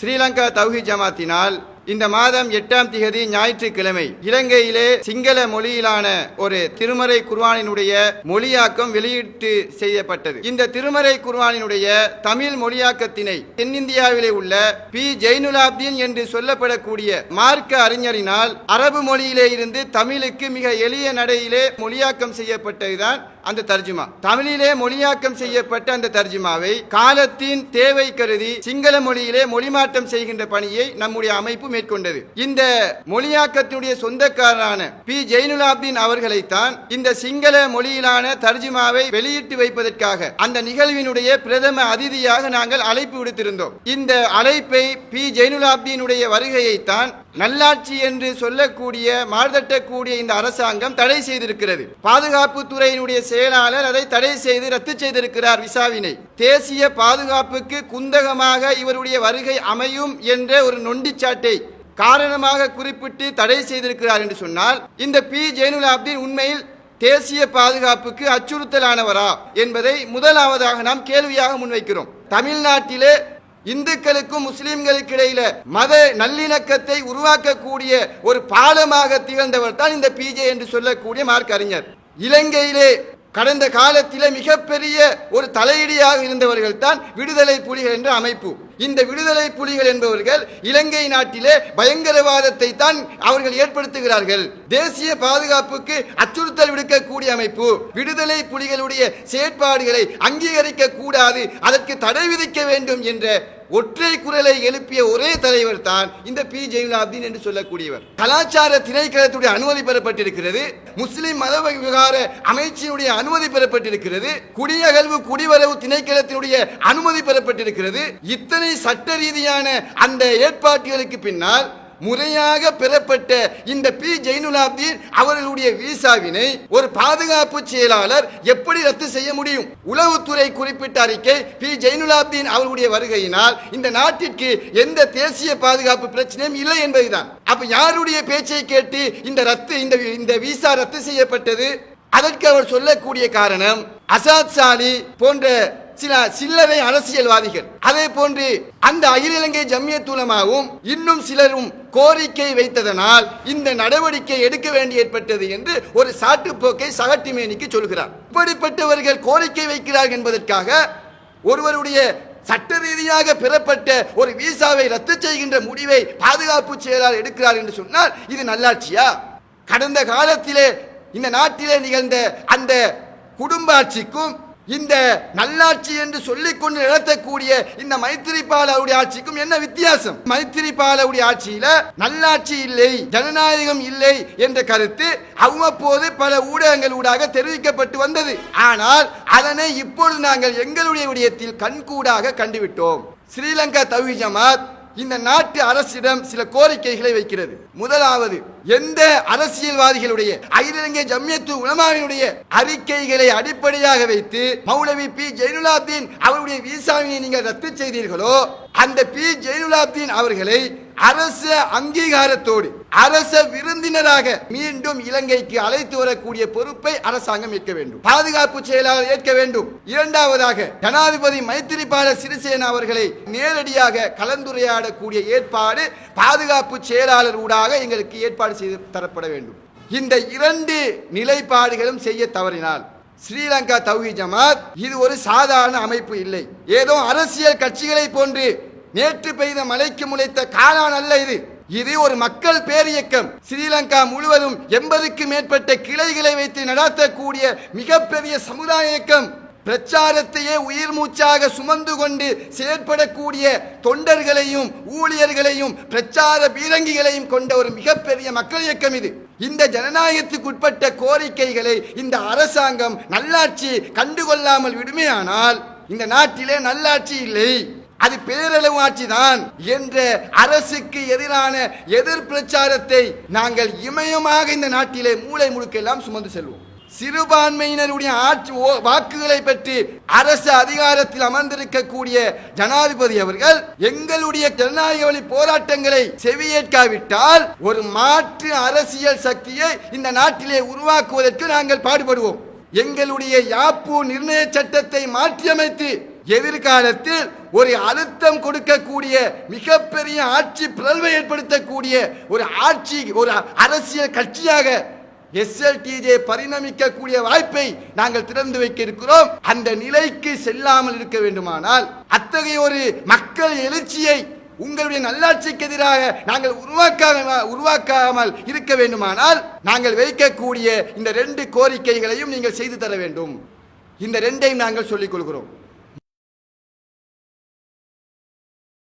ஸ்ரீலங்கா தௌஹீத் ஜமாத்தினால் இந்த மாதம் 8ஆம் திகதி ஞாயிற்றுக்கிழமை இலங்கையிலே சிங்கள மொழியிலான ஒரு திருமறை குர்ஆனினுடைய மொழியாக்கம் வெளியீட்டு செய்யப்பட்டது. இந்த திருமறை குர்ஆனினுடைய தமிழ் மொழியாக்கத்தினை தென்னிந்தியாவிலே உள்ள பி ஜெயினுலாப்தீன் என்று சொல்லப்படக்கூடிய மார்க்க அறிஞரினால் அரபு மொழியிலே இருந்து தமிழுக்கு மிக எளிய நடையிலே மொழியாக்கம் செய்யப்பட்டதுதான் அந்த தர்ஜுமா. தமிழிலே மொழியாக்கம் செய்யப்பட்ட அந்த தர்ஜுமாவை காலத்தின் தேவை கருதி சிங்கள மொழியிலே மொழிமாற்றம் செய்கின்ற பணியை நம்முடைய அமைப்பு மேற்கொண்டது. இந்த மொழியாக்கத்தினுடைய சொந்தக்காரரான பி ஜெயினுலாப்தீன் அவர்களைத்தான் இந்த சிங்கள மொழியிலான தர்ஜுமாவை வெளியிட்டு வைப்பதற்காக அந்த நிகழ்வினுடைய பிரதம அதிதியாக நாங்கள் அழைப்பு விடுத்திருந்தோம். இந்த அழைப்பை பி ஜெயினுலாப்தீனுடைய வருகையைத்தான் நல்லாட்சி என்று சொல்லக்கூடிய மாறுதட்டக்கூடிய இந்த அரசாங்கம் தடை செய்திருக்கிறது. பாதுகாப்பு துறையினுடைய செயலாளர் அதை தடை செய்து ரத்து செய்திருக்கிறார் விசாவினை. தேசிய பாதுகாப்புக்கு குந்தகமாக இவருடைய வருகை அமையும் என்ற ஒரு நொண்டிச்சாட்டை காரணமாக குறிப்பிட்டு தடை செய்திருக்கிறார் என்று சொன்னால் இந்த பி ஜெயினுலாப்தீன் உண்மையில் தேசிய பாதுகாப்புக்கு அச்சுறுத்தலானவரா என்பதை முதலாவதாக நாம் கேள்வியாக முன்வைக்கிறோம். தமிழ்நாட்டிலே இந்துக்களுக்கும் முஸ்லிம்களுக்கு இடையில மத நல்லிணக்கத்தை உருவாக்கக்கூடிய ஒரு பாலமாக திகழ்ந்தவர் தான் இந்த பிஜே என்று சொல்லக்கூடிய மார்க்க அறிஞர். இலங்கையிலே கடந்த காலத்திலே மிகப்பெரிய ஒரு தலையீடியாக இருந்தவர்கள் தான் விடுதலை புலிகள் என்ற அமைப்பு. இந்த விடுதலை புலிகள் என்பவர்கள் இலங்கை நாட்டிலே பயங்கரவாதத்தை தான் அவர்கள் ஏற்படுத்துகிறார்கள். தேசிய பாதுகாப்புக்கு அச்சுறுத்தல் விடுக்கக்கூடிய அமைப்பு. விடுதலை புலிகளுடைய செயற்பாடுகளை அங்கீகரிக்க கூடாது, அதற்கு தடை விதிக்க வேண்டும் என்ற ஒற்றை குரலை எழுப்பிய ஒரே தலைவர் தான் இந்த பி ஜெயினுலாப்தீன் என்று சொல்லக்கூடியவர். கலாச்சார திணைக்களத்துடைய அனுமதி பெறப்பட்டிருக்கிறது. முஸ்லிம் மத விவகார அமைச்சினுடைய அனுமதி பெறப்பட்டிருக்கிறது. குடியகழ்வு குடிவரவு திணைக்களத்தினுடைய அனுமதி பெறப்பட்டிருக்கிறது. இத்தனை சட்ட ரீதியான அந்த ஏற்பாடுகளுக்கு பின்னால் முறையாக பெறப்பட்ட இந்த பி ஜெயினுலாப்தீன் அவர்களுடைய விசாவினை ஒரு பாதுகாப்பு செயலாளர் எப்படி ரத்து செய்ய முடியும்? உளவுத்துறை குறிப்பிட்ட அறிக்கை பி ஜெயினுலாப்தீன் அவர்களுடைய வருகையினால் இந்த நாட்டிற்கு எந்த தேசிய பாதுகாப்பு பிரச்சனையும் இல்லை என்பதுதான். அப்ப யாருடைய பேச்சை கேட்டு இந்த விசா ரத்து செய்யப்பட்டது? அதற்கு அவர் சொல்லக்கூடிய காரணம் அசாத் சாலி போன்ற சில சில்லறை அரசியல்வாதிகள், அதே போன்று அந்த அகில இலங்கை ஜம்மியத் உலமாவும் இன்னும் சிலரும் கோரிக்கை வைத்ததனால் இந்த நடவடிக்கை எடுக்க வேண்டி ஏற்பட்டது என்று ஒரு சாட்டுப்போக்கை சகட்டிமேனிக்கு சொல்கிறார். இப்படிப்பட்டவர்கள் கோரிக்கை வைக்கிறார்கள் என்பதற்காக ஒருவருடைய சட்ட ரீதியாக பெறப்பட்ட ஒரு விசாவை ரத்து செய்கின்ற முடிவை பாதுகாப்பு செயலாளர் எடுக்கிறார் என்று சொன்னால் இது நல்லாட்சியா? கடந்த காலத்திலே இந்த நாட்டிலே நிகழ்ந்த அந்த குடும்ப ஆட்சிக்கும் இந்த நல்லாட்சி என்று சொல்லிக்கொண்டு நடத்தக்கூடிய இந்த மைத்திரிபாலவுடைய ஆட்சிக்கும் என்ன வித்தியாசம்? மைத்திரிபாலவுடைய ஆட்சியில நல்லாட்சி இல்லை, ஜனநாயகம் இல்லை என்ற கருத்து அவ்வப்போது பல ஊடகங்களூடாக தெரிவிக்கப்பட்டு வந்தது. ஆனால் அதனை இப்பொழுது நாங்கள் எங்களுடைய விடயத்தில் கண்கூடாக கண்டுவிட்டோம். ஸ்ரீலங்கா தௌஹீத் ஜமாத் இந்த நாட்டு அரசிடம் சில கோரிக்கைகளை வைக்கிறது. முதலாவது, எந்த அரசியல்வாதிகளுடைய அகில இலங்கை ஜம்மியத் உலமாவினுடைய அறிக்கைகளை அடிப்படையாக வைத்து மௌலவி பி ஜெயினுலாப்தீன் அவருடைய விசாவினை நீங்கள் ரத்து செய்தீர்களோ அந்த பி ஜெயினுலாப்தீன் அவர்களை அரச அங்கீகாரத்தோடு அரச விருந்தினராக மீண்டும் இலங்கைக்கு அழைத்து வரக்கூடிய பொறுப்பை அரசாங்கம் ஏற்க வேண்டும், பாதுகாப்பு செயலாளர் ஏற்க வேண்டும். இரண்டாவதாக, ஜனாதிபதி மைத்திரிபால சிறிசேன அவர்களை நேரடியாக கலந்துரையாடக்கூடிய ஏற்பாடு பாதுகாப்பு செயலாளர் ஊடாக எங்களுக்கு ஏற்பாடு செய்து தரப்பட வேண்டும். இந்த இரண்டு நிலைப்பாடுகளும் செய்ய தவறினால் ஸ்ரீலங்கா தௌஹீத் ஜமாத் இது ஒரு சாதாரண அமைப்பு இல்லை. ஏதோ அரசியல் கட்சிகளை போன்று நேற்று பெய்த மழைக்கு முளைத்த காளான் அல்ல. இது ஒரு மக்கள் பேரியக்கம். ஸ்ரீலங்கா முழுவதும் 80க்கும் மேற்பட்ட கிளைகளை வைத்து நடத்தக்கூடிய மிகப்பெரிய சமுதாய இயக்கம். பிரச்சாரத்தையே உயிர் மூச்சாக சுமந்து கொண்டு செயற்படக்கூடிய தொண்டர்களையும் ஊழியர்களையும் பிரச்சார பீரங்கிகளையும் கொண்ட ஒரு மிகப்பெரிய மக்கள் இயக்கம் இது. இந்த ஜனநாயகத்துக்கு உட்பட்ட கோரிக்கைகளை இந்த அரசாங்கம் நல்லாட்சி கண்டுகொள்ளாமல் விடுமையானால் இந்த நாட்டிலே நல்லாட்சி இல்லை, அது பேரளவு ஆட்சிதான் என்ற அரசுக்கு எதிரான எதிர் பிரச்சாரத்தை நாங்கள் இமயமாக இந்த நாட்டிலே மூளை முழுக்கெல்லாம் சுமந்து செல்வோம். சிறுபான்மையினருடைய ஆட்சி வாக்குகளை பற்றி அரசு அதிகாரத்தில் அமர்ந்திருக்கக்கூடிய ஜனாதிபதி அவர்கள் எங்களுடைய ஜனநாயக வழி போராட்டங்களை செவியேற்காவிட்டால் ஒரு மாற்று அரசியல் சக்தியை இந்த நாட்டிலே உருவாக்குவதற்கு நாங்கள் பாடுபடுவோம். எங்களுடைய யாப்பு நிர்ணய சட்டத்தை மாற்றியமைத்து எதிர்காலத்தில் ஒரு அழுத்தம் கொடுக்கக்கூடிய மிகப்பெரிய ஆட்சி பிளவை ஏற்படுத்தக்கூடிய ஒரு ஆட்சி, ஒரு அரசியல் கட்சியாக SLTJ பரிணமிக்கக்கூடிய வாய்ப்பை நாங்கள் திறந்து வைக்க இருக்கிறோம். அந்த நிலைக்கு செல்லாமல் இருக்க வேண்டுமானால், அத்தகைய ஒரு மக்கள் எழுச்சியை உங்களுடைய நல்லாட்சிக்கு எதிராக நாங்கள் உருவாக்காமல் இருக்க வேண்டுமானால், நாங்கள் வைக்கக்கூடிய இந்த 2 கோரிக்கைகளையும் நீங்கள் செய்து தர வேண்டும். இந்த 2ஐயும் நாங்கள் சொல்லிக் கொள்கிறோம்.